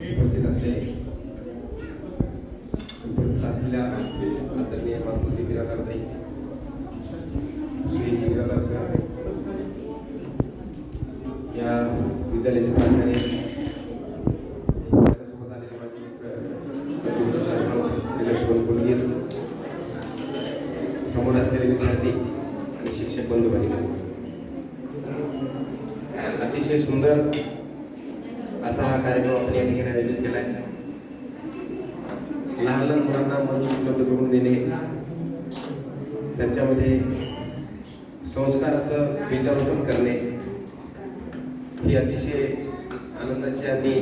उपस्थित असलेल्या आदरणीय मातृश्री बिरादारताई, श्री बिरादार सर, या विद्यालयाचे प्राचार्य, त्यासोबत आलेले माझे श्री लक्ष्मण कोलगीर, समोर असलेले विद्यार्थी आणि शिक्षक बंधू भगिनी, अतिशय सुंदर असा हा कार्यक्रम आपण या ठिकाणी आयोजित केला आहे. लहान लहान मुलांना मंच उपलब्ध करून देणे, त्यांच्यामध्ये संस्काराचं बीजारोपण करणे ही अतिशय आनंदाची आणि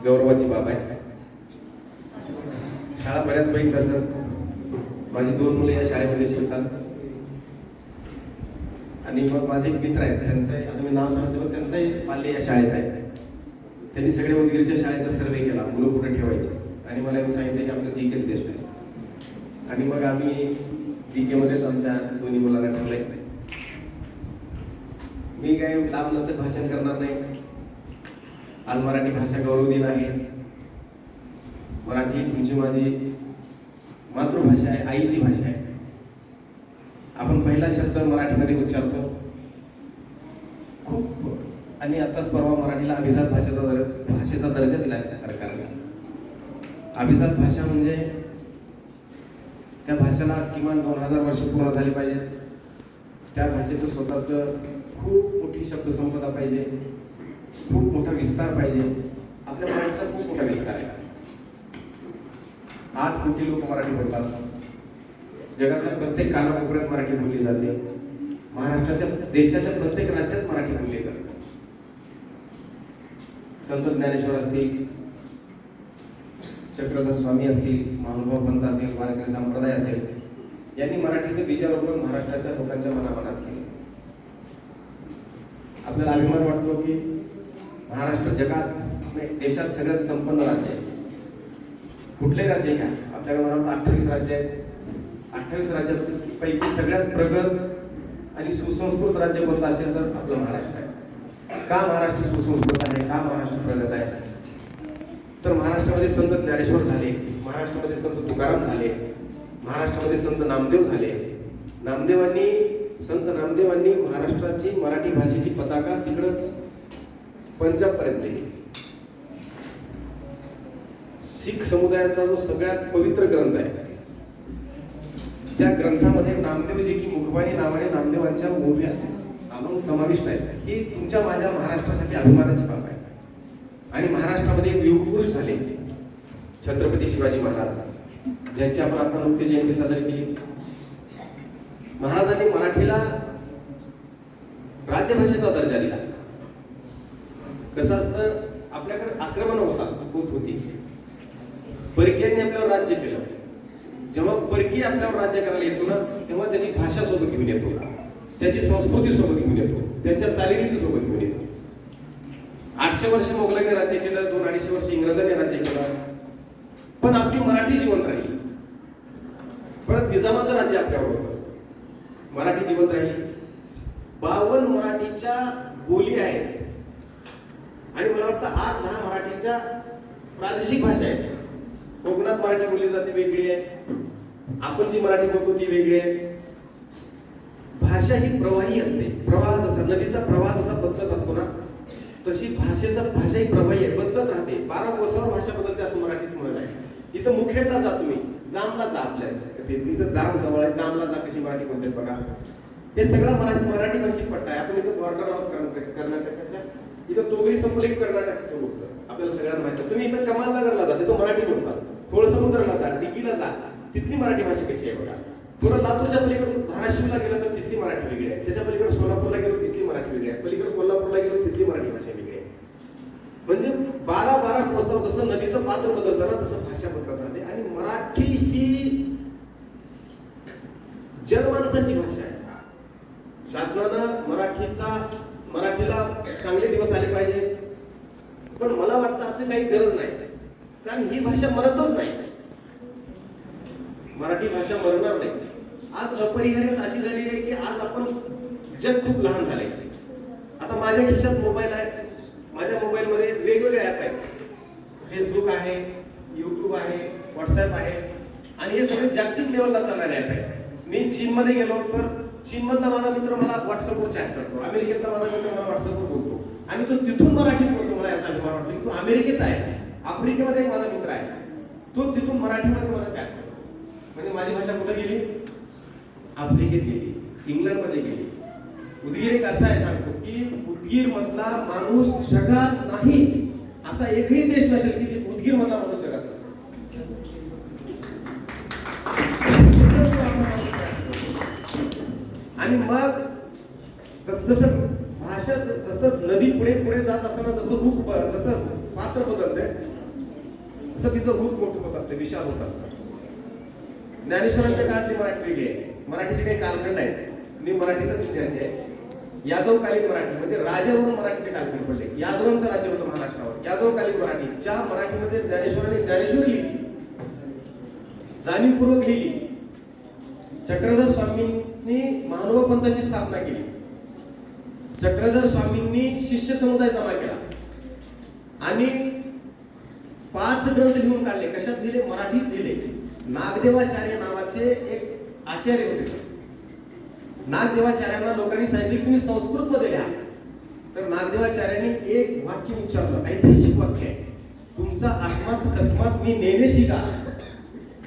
गौरवाची बाब आहे. शाळा बऱ्याच बघित असतात. माझी 2 मुले या शाळेमध्ये शिकतात आणि मग माझे एक मित्र आहेत, त्यांचं आता मी नाव सांगतो, त्यांचंही पाल्य या शाळेत आहे. त्यांनी सगळ्या उदगीरच्या शाळेचा सर्वे केला, मुलं कुठे ठेवायचे, आणि मला यांनी सांगितलं की आपलं जीकेच बेस्ट आहे. आणि मग आम्ही जीकेमध्येच आमच्या दोन्ही मुलांना ठेवलंय. मी काही लांबलचक भाषण करणार नाही. आज मराठी भाषा गौरव दिन आहे. मराठी तुमची माझी मातृभाषा आहे, आईची भाषा आहे. आपण पहिला शब्द मराठीमध्ये उच्चारतो खूप, आणि आताच परवा मराठीला अभिजात भाषेचा दर्जा दिला आहे सरकारने. अभिजात भाषा म्हणजे त्या भाषेला किमान 2000 वर्ष पूर्ण झाली पाहिजेत. त्या भाषेचं स्वतःचं खूप मोठी शब्दसंपदा पाहिजे, खूप मोठा विस्तार पाहिजे. आपल्या मराठीचा खूप मोठा विस्तार आहे. 8 कोटी लोक मराठी बोलतात. जगातल्या प्रत्येक कानाकोपऱ्यात मराठी बोलली जाते. महाराष्ट्राच्या, देशाच्या प्रत्येक राज्यात मराठी बोलली जाते. संत ज्ञानेश्वर असतील, चक्रधर स्वामी असतील, महानुभाव पंत असेल, वारकरी संप्रदाय असेल, यांनी मराठीचे बीजारोपण महाराष्ट्राच्या लोकांच्या मनामनात केले. आपल्याला अभिमान वाटतो की महाराष्ट्र जगात, देशात सगळ्यात संपन्न राज्य आहे. कुठलेही राज्य घ्या, आपल्याकडे मला वाटतं 28 राज्य आहेत. 28 राज्यापैकी सगळ्यात प्रगत आणि सुसंस्कृत राज्य कोणतं असेल तर आपलं महाराष्ट्र आहे. का महाराष्ट्र सुसंस्कृत आहे, का महाराष्ट्र प्रगत आहे? तर महाराष्ट्रामध्ये संत ज्ञानेश्वर झाले, महाराष्ट्रामध्ये संत तुकाराम झाले, महाराष्ट्रामध्ये संत नामदेव झाले. संत नामदेवांनी महाराष्ट्राची मराठी भाषेची पताका तिकडं पंजाब पर्यंत नेली. शीख समुदायाचा जो सगळ्यात पवित्र ग्रंथ आहे, त्या ग्रंथामध्ये नामदेवजी की मुखबाणी नावाने नामदेवांच्या ओव्या अभंग समाविष्ट आहेत. ही तुमच्या माझ्या महाराष्ट्रासाठी अभिमानाची बाब आहे. आणि महाराष्ट्रामध्ये युगपुरुष झाले छत्रपती शिवाजी महाराज, ज्यांची आपण आता नुकतीच जयंती साजरी केली. महाराजांनी मराठीला राजभाषेचा दर्जा दिला. कसं असतं, आपल्याकडे आक्रमण होत होती, परकीयांनी आपल्यावर राज्य केलं. जेव्हा परकीय आपल्यावर राज्य करायला येतो ना, तेव्हा त्याची भाषा सोबत घेऊन येतो, त्याची संस्कृती सोबत घेऊन येतो, त्यांच्या चालीरीती सोबत घेऊन येतो. 800 वर्ष मोगलांनी राज्य केलं, 200-250 वर्ष इंग्रजांनी राज्य केलं, पण आपली मराठी जिवंत राहिली. परत निजामाचं राज्य आपल्यावर होतं, मराठी जिवंत राहिली. 52 मराठीच्या बोली आहेत आणि मला वाटतं 8-10 मराठीच्या प्रादेशिक भाषा आहेत. कोकणात मराठी बोलली जाते, वेगळी आहे. आपण जी मराठी बोलतो ती वेगळी आहे. भाषा ही प्रवाही असते. प्रवाह जसा नदीचा प्रवाह जसा बदलत असतो ना, तशी भाषा ही प्रवाही आहे, बदलत राहते. 12 कोसावर भाषा बदलते असं मराठीत म्हण आहे. इथं मुखेडला जा, तुम्ही जामला जा, आपल्या इथं जाम जवळ आहे, जामला जा कशी मराठी बोलते बघा. हे सगळं मराठी भाषिक पट्टा आहे. आपण इथं बॉर्डर आहोत कर्नाटकाच्या, इथं तोगरी संपली कर्नाटकचं बोलतं, आपल्याला सगळ्यांना माहिती आहे. तुम्ही इथं कमालनगरला जा, तिथं मराठी बोलतात. थोडं समुद्राला जा, डिकीला जा, तिथली मराठी भाषा कशी आहे बघा. थोडं लातूरच्या पलीकडे धाराशिवला गेलं तर तिथली मराठी वेगळी आहे. त्याच्या पलीकडे सोलापूरला गेलो तिथली मराठी वेगळी आहे. पलीकडे कोल्हापूरला गेलो तिथली मराठी भाषा वेगळी आहे. म्हणजे 12 कोसावर जसं नदीचं पात्र बदलतं ना, तसं भाषा बदलत राहते. आणि मराठी ही जनमानसांची भाषा आहे. शासनानं मराठीला चांगले दिवस आले पाहिजे, पण मला वाटतं असं काही गरज नाही, कारण ही भाषा मरतच नाही. मराठी भाषा मरणार नाही. आज अपरिहार्यत अशी झाली आहे की आज आपण, जग खूप लहान झाले. आता माझ्या खिशात मोबाईल आहे, माझ्या मोबाईलमध्ये वेगवेगळे ऍप आहेत. फेसबुक आहे, यूट्यूब आहे, व्हॉट्सअप आहे आणि हे सगळे जागतिक लेवलला चालणारे ॲप आहे. मी चीनमध्ये गेलो तर चीनमधला माझा मित्र मला व्हॉट्सअपवर चॅट करतो, अमेरिकेतला माझा मित्र मला व्हॉट्सअपवर बोलतो आणि तो तिथून मराठीत बोलतो. मला याचा अभिमान वाटतो की तो अमेरिकेत आहे, आफ्रिकेमध्ये एक माझा मित्र आहे, तो तिथून मराठीमध्ये मला चॅट करतो. म्हणजे माझी भाषा कुठे गेली? आफ्रिकेत गेली, इंग्लंडमध्ये गेली. उदगीर एक असा आहे सांगतो की उदगीर मधला माणूस जगात नाही असा एकही देश नसेल की जे उदगीर मधला माणूस जगात नसेल. आणि मग जसं भाषा जसं नदी पुढे पुढे जात असताना जसं रूप जसं पात्र बदलते तसं तिचं रूप मोठं होत असते, विशाल होत असतं. ज्ञानेश्वरांच्या काळातली मराठी वेगळी आहे. मराठीचे काही कालखंड आहेत. मी मराठीचा विद्यार्थी आहे. यादवकालीन मराठी म्हणजे राजावरून मराठीचे कालखंड पडले. यादवांचं राज्य होतं महाराष्ट्रावर. यादवकालीन मराठी ज्या मराठीमध्ये ज्ञानेश्वरांनी ज्ञानेश्वरी लिहिली, जाणीवपूर्वक लिहिली. चक्रधर स्वामींनी महानुभाव पंथाची स्थापना केली. चक्रधर स्वामींनी शिष्य समुदाय जमा केला आणि 5 ग्रंथ लिहून काढले. कशात लिहिले? मराठीत लिहिले. नागदेवाचार्य नावाचे एक आचार्य होते. नागदेवाचार्यांना लोकांनी सांगितले की तुम्ही संस्कृत मध्ये लिहा. तर नागदेवाचार्यांनी एक वाक्य उच्चारलं, ऐतिहासिक वाक्य आहे, तुमचा अस्मात कस्मात मी नेण्याची का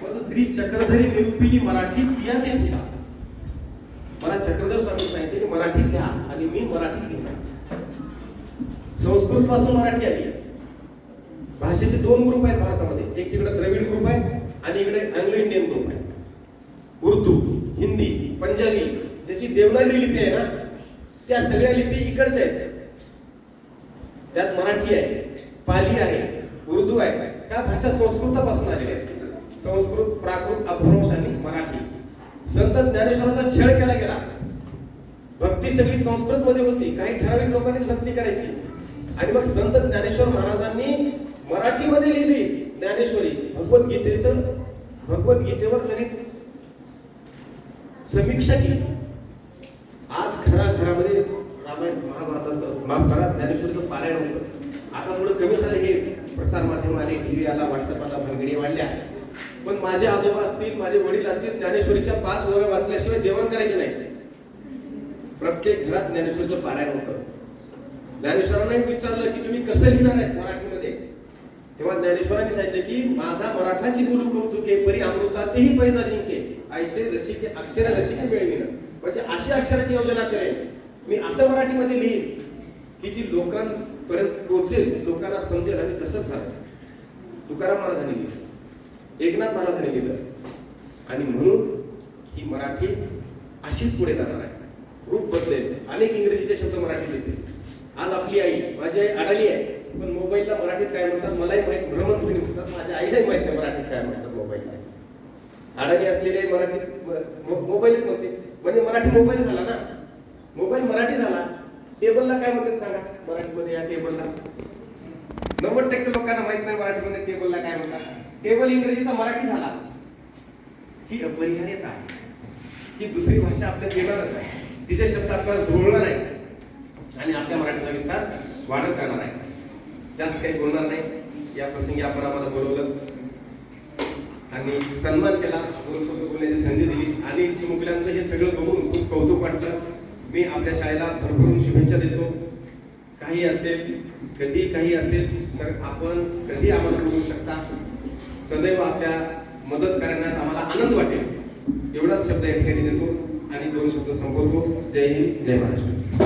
मग श्री चक्रधरी निरूपिली मराठीत या दिवसा. मला चक्रधर स्वामी सांगितले की मराठीत लिहा आणि मी मराठीत लिहिणार. संस्कृत पासून मराठी आली. भाषेचे 2 ग्रुप आहेत भारतामध्ये. एक तिकडे द्रविड ग्रुप आहे आणि इकडे अँग्लो इंडियन ग्रुप आहे. उर्दू, हिंदी, पंजाबी, ज्याची देवनागरी लिपी आहे ना, त्या सगळ्या लिपी इकडच्या आहेत. त्यात मराठी आहे, पाली आहे, उर्दू आहे. त्या भाषा संस्कृतापासून आलेल्या आहेत. संस्कृत, प्राकृत, अपभ्रंश आणि मराठी. संत ज्ञानेश्वरांचा छळ केला गेला. भक्ती सगळी संस्कृत मध्ये होती. काही ठराविक लोकांनीच भक्ती करायची आणि मग संत ज्ञानेश्वर महाराजांनी मराठीमध्ये लिहिली ज्ञानेश्वरी. भगवद्गीतेवर त्यांनी समीक्षा केली. आज घराघरामध्ये रामायण महाभारतात ज्ञानेश्वरीचं पारायण होतं. आता थोडं कमी झालं, हे प्रसार माध्यम आले, टीव्ही आला, व्हॉट्सअप आला, भानगडी वाढल्या. पण माझे आजोबा असतील, माझे वडील असतील, ज्ञानेश्वरीच्या 5 ओव्या वाचल्याशिवाय जेवण करायचे नाही. प्रत्येक घरात ज्ञानेश्वरीचं पारायण होतं. ज्ञानेश्वरांना विचारलं की तुम्ही कसं लिहिणार आहेत मराठीमध्ये, तेव्हा ज्ञानेश्वरांनी सांगितलं की माझा मराठाची बोलू कौतुके परी अमृता तेही पैजा जिंके ऐसे रसिके अक्षर रसिके मिळविन. म्हणजे अशी अक्षराची योजना करेन मी, असं मराठीमध्ये लिहीन की ती लोकांपर्यंत पोहोचेल, लोकांना समजेल. आणि तसंच झालं. तुकाराम महाराजांनी लिहिलं, एकनाथ महाराजांनी लिहिलं आणि म्हणून ही मराठी अशीच पुढे जाणार आहे. रूप बदलेल. अनेक इंग्रजीचे शब्द मराठीत येतील. आज आपली आई, माझी आई अडाणी आहे, पण मोबाईलला मराठीत काय म्हणतात मलाही माहित, भ्रमणध्वनी म्हणतात. माझ्या आईलाही माहित नाही मराठीत काय म्हणतात मोबाईलला. अडाणी असलेले मराठीत मोबाईलच नव्हते, म्हणजे मराठी मोबाईल झाला ना. मोबाईल मराठी झाला. टेबलला काय म्हणतात सांगा मराठीमध्ये? या टेबलला 90% लोकांना माहित नाही मराठीमध्ये टेबलला काय म्हणतात. टेबल इंग्रजीचा मराठी झाला. ही अपरिहार्यता आहे. ही दुसरी भाषा आपल्याला येणारच आहे. तिचे शब्द आपल्याला जुळणार नाही आणि आपल्या मराठीचा विस्तार वाढत जाणार आहे. जास्त काही बोलणार नाही. या प्रसंगी आपण आम्हाला बोलवलं आणि सन्मान केला, 2 शब्द बोलण्याची संधी दिली आणि चिमुकल्यांचं हे सगळं बघून खूप कौतुक वाटलं. मी आपल्या शाळेला भरभरून शुभेच्छा देतो. काही असेल, कधी काही असेल तर आपण कधी आम्हाला बोलू शकता. सदैव आपल्या मदत करण्यात आम्हाला आनंद वाटेल. एवढाच शब्द या ठिकाणी देतो आणि 2 शब्द संपवतो. जय हिंद, जय महाराष्ट्र.